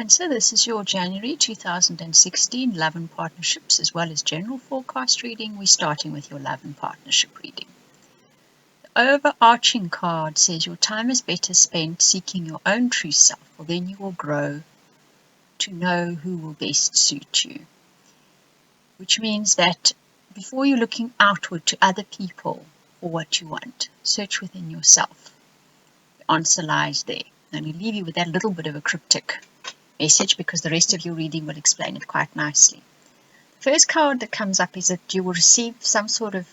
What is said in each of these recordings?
Cancer, this is your January 2016 love and partnerships as well as general forecast reading. We're starting with your love and partnership reading. The overarching card says your time is better spent seeking your own true self, for then you will grow to know who will best suit you. Which means that before you're looking outward to other people for what you want, search within yourself. The answer lies there. I'm going to leave you with that little bit of a cryptic message because the rest of your reading will explain it quite nicely. The first card that comes up is that you will receive some sort of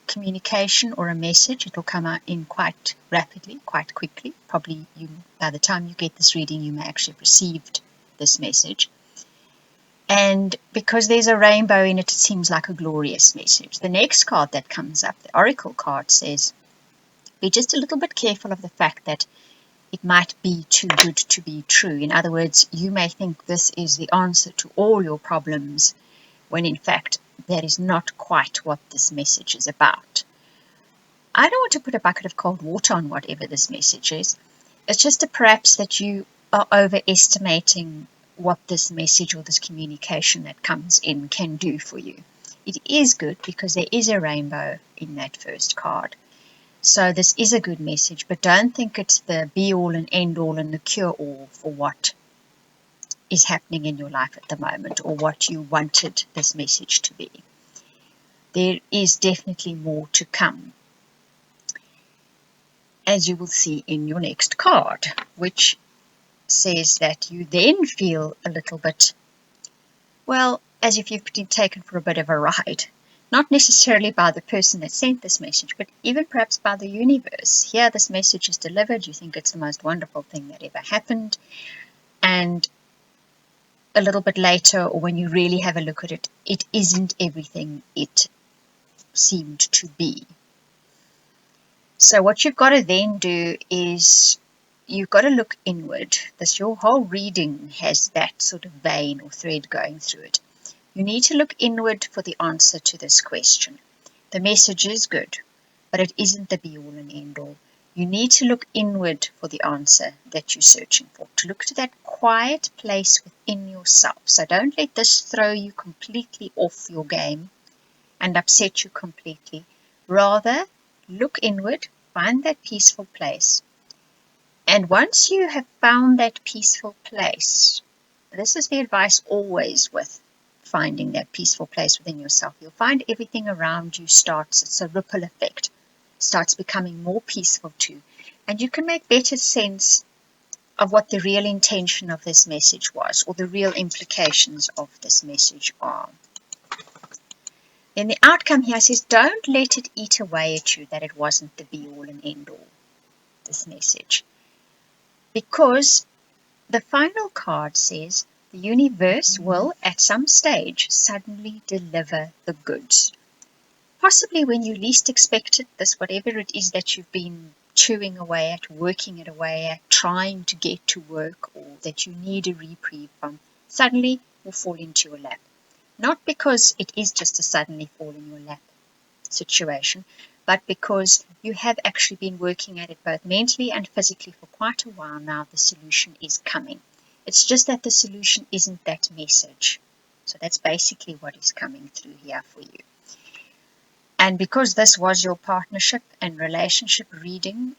communication or a message. It will come out in quite rapidly, quite quickly. Probably by the time you get this reading, you may actually have received this message. And because there's a rainbow in it, it seems like a glorious message. The next card that comes up, the Oracle card, says, be just a little bit careful of the fact that it might be too good to be true. In other words, you may think this is the answer to all your problems, when in fact that is not quite what this message is about. I don't want to put a bucket of cold water on whatever this message is. It's just perhaps that you are overestimating what this message or this communication that comes in can do for you. It is good because there is a rainbow in that first card. So this is a good message, but don't think it's the be-all and end-all and the cure-all for what is happening in your life at the moment or what you wanted this message to be. There is definitely more to come, as you will see in your next card, which says that you then feel a little bit, well, as if you've been taken for a bit of a ride. Not necessarily by the person that sent this message, but even perhaps by the universe. Here this message is delivered, you think it's the most wonderful thing that ever happened, and a little bit later, or when you really have a look at it, it isn't everything it seemed to be. So what you've got to then do is you've got to look inward. Your whole reading has that sort of vein or thread going through it. You need to look inward for the answer to this question. The message is good, but it isn't the be-all and end-all. You need to look inward for the answer that you're searching for, to look to that quiet place within yourself. So don't let this throw you completely off your game and upset you completely. Rather, look inward, find that peaceful place. And once you have found that peaceful place, this is the advice always with finding that peaceful place within yourself. You'll find everything around you it's a ripple effect, starts becoming more peaceful too. And you can make better sense of what the real intention of this message was, or the real implications of this message are. Then the outcome here says, don't let it eat away at you that it wasn't the be-all and end-all, this message. Because the final card says, the universe will, at some stage, suddenly deliver the goods. Possibly when you least expect it, this whatever it is that you've been chewing away at, working it away at, trying to get to work, or that you need a reprieve from, suddenly will fall into your lap. Not because it is just a suddenly fall in your lap situation, but because you have actually been working at it both mentally and physically for quite a while now. The solution is coming. It's just that the solution isn't that message. So that's basically what is coming through here for you. And because this was your partnership and relationship reading,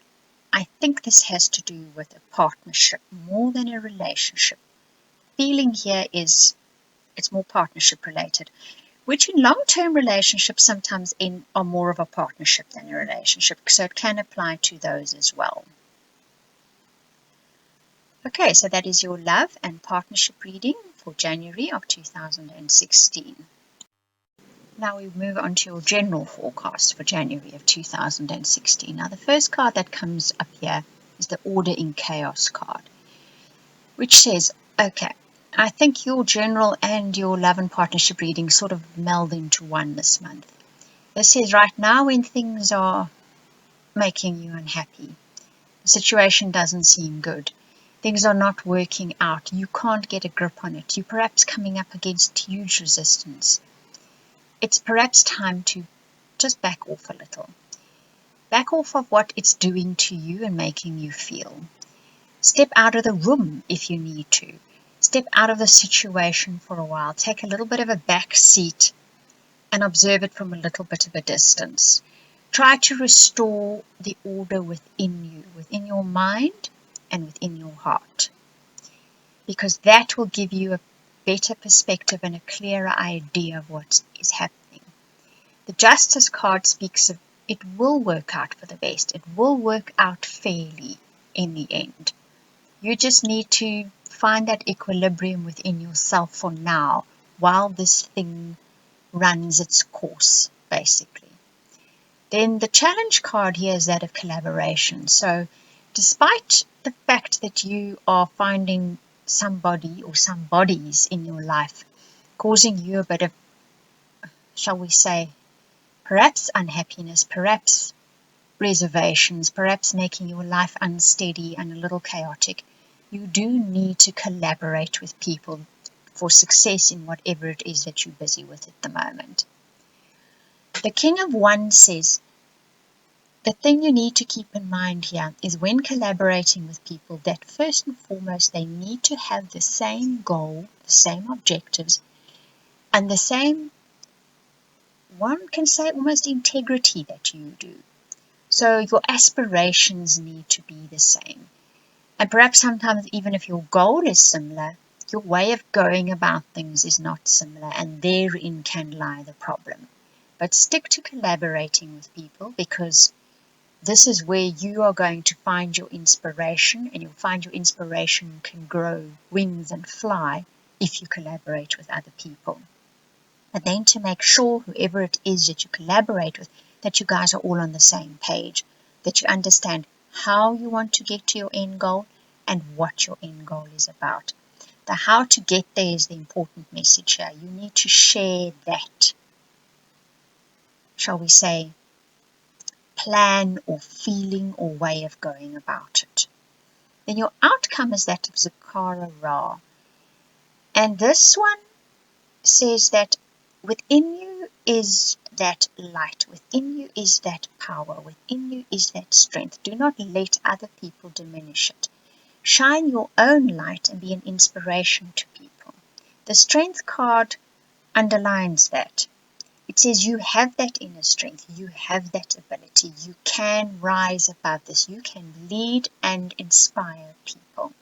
I think this has to do with a partnership more than a relationship. Feeling here is, it's more partnership related, which in long-term relationships sometimes are more of a partnership than a relationship. So it can apply to those as well. Okay, so that is your love and partnership reading for January of 2016. Now we move on to your general forecast for January of 2016. Now the first card that comes up here is the Order in Chaos card, which says, okay, I think your general and your love and partnership reading sort of meld into one this month. This says right now when things are making you unhappy, the situation doesn't seem good. Things are not working out. You can't get a grip on it. You're perhaps coming up against huge resistance. It's perhaps time to just back off a little. Back off of what it's doing to you and making you feel. Step out of the room if you need to. Step out of the situation for a while. Take a little bit of a back seat and observe it from a little bit of a distance. Try to restore the order within you, within your mind and within your heart, because that will give you a better perspective and a clearer idea of what is happening. The Justice card speaks of it will work out for the best. It will work out fairly in the end. You just need to find that equilibrium within yourself for now, while this thing runs its course, basically. Then the challenge card here is that of collaboration. So despite the fact that you are finding somebody or some bodies in your life causing you a bit of, shall we say, perhaps unhappiness, perhaps reservations, perhaps making your life unsteady and a little chaotic, you do need to collaborate with people for success in whatever it is that you're busy with at the moment. The King of Wands says, the thing you need to keep in mind here is when collaborating with people that first and foremost they need to have the same goal, the same objectives, and the same, one can say almost integrity that you do. So your aspirations need to be the same. And perhaps sometimes even if your goal is similar, your way of going about things is not similar, and therein can lie the problem. But stick to collaborating with people, because this is where you are going to find your inspiration, and you'll find your inspiration can grow wings and fly if you collaborate with other people. And then to make sure whoever it is that you collaborate with, that you guys are all on the same page, that you understand how you want to get to your end goal and what your end goal is about. The how to get there is the important message here. You need to share that, shall we say, plan or feeling or way of going about it. Then your outcome is that of Zakara Ra. And this one says that within you is that light, within you is that power, within you is that strength. Do not let other people diminish it. Shine your own light and be an inspiration to people. The strength card underlines that. It says you have that inner strength, you have that ability, you can rise above this, you can lead and inspire people.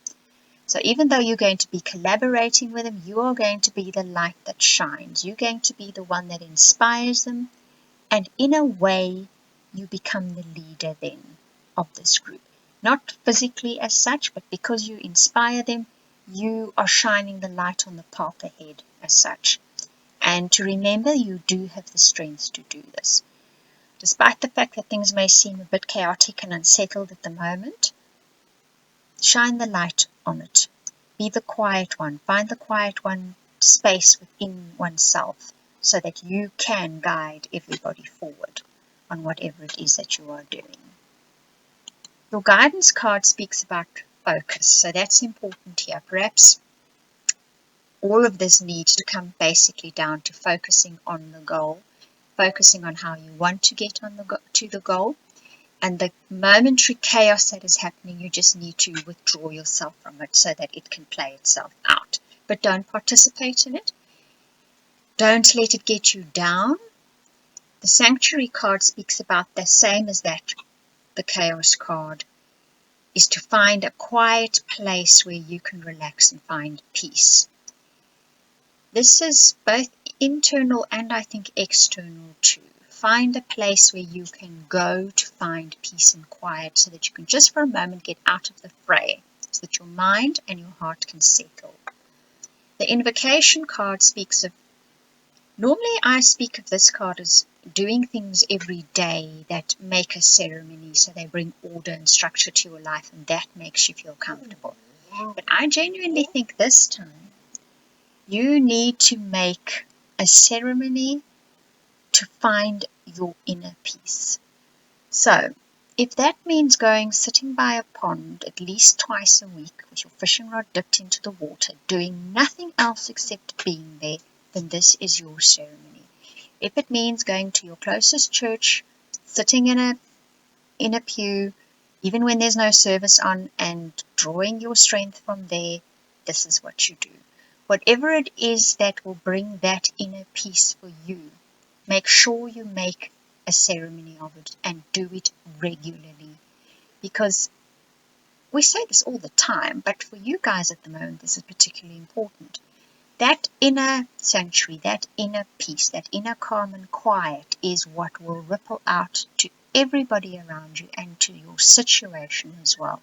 So even though you're going to be collaborating with them, you are going to be the light that shines. You're going to be the one that inspires them, and in a way, you become the leader then of this group. Not physically as such, but because you inspire them, you are shining the light on the path ahead as such. And to remember, you do have the strength to do this. Despite the fact that things may seem a bit chaotic and unsettled at the moment, shine the light on it. Be the quiet one. Find the quiet one space within oneself so that you can guide everybody forward on whatever it is that you are doing. Your guidance card speaks about focus, so that's important here. Perhaps all of this needs to come basically down to focusing on the goal, focusing on how you want to get to the goal, and the momentary chaos that is happening, you just need to withdraw yourself from it so that it can play itself out. But don't participate in it. Don't let it get you down. The Sanctuary card speaks about the same as that, the Chaos card, is to find a quiet place where you can relax and find peace. This is both internal and I think external too. Find a place where you can go to find peace and quiet so that you can just for a moment get out of the fray, so that your mind and your heart can settle. The Invocation card speaks of, normally I speak of this card as doing things every day that make a ceremony, so they bring order and structure to your life, and that makes you feel comfortable. But I genuinely think this time you need to make a ceremony to find your inner peace. So, if that means sitting by a pond at least twice a week with your fishing rod dipped into the water, doing nothing else except being there, then this is your ceremony. If it means going to your closest church, sitting in a pew, even when there's no service on, and drawing your strength from there, this is what you do. Whatever it is that will bring that inner peace for you, make sure you make a ceremony of it and do it regularly. Because we say this all the time, but for you guys at the moment, this is particularly important. That inner sanctuary, that inner peace, that inner calm and quiet is what will ripple out to everybody around you and to your situation as well,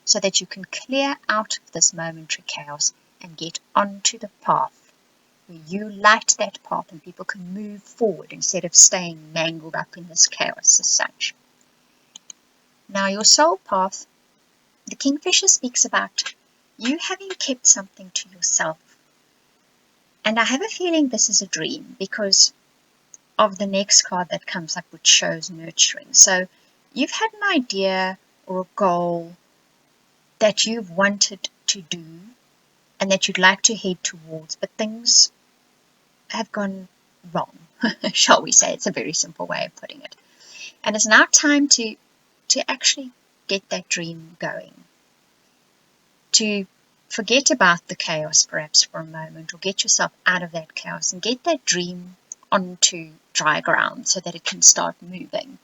so that you can clear out of this momentary chaos and get onto the path where you light that path and people can move forward instead of staying mangled up in this chaos as such. Now, your soul path, the Kingfisher speaks about you having kept something to yourself. And I have a feeling this is a dream because of the next card that comes up, which shows nurturing. So you've had an idea or a goal that you've wanted to do and that you'd like to head towards, but things have gone wrong, shall we say. It's a very simple way of putting it. And it's now time to actually get that dream going, to forget about the chaos perhaps for a moment, or get yourself out of that chaos and get that dream onto dry ground so that it can start moving.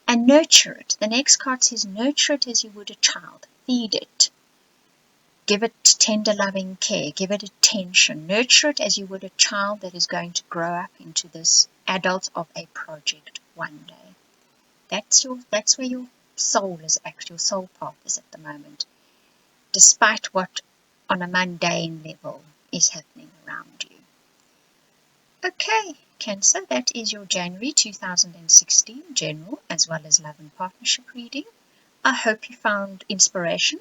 And nurture it. The next card says nurture it as you would a child. Feed it. Give it tender loving care. Give it attention. Nurture it as you would a child that is going to grow up into this adult of a project one day. That's where your soul is actually, your soul path is at the moment, despite what on a mundane level is happening around you. Okay, Cancer, that is your January 2016 general as well as love and partnership reading. I hope you found inspiration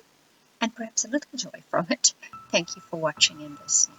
and perhaps a little joy from it. Thank you for watching and listening.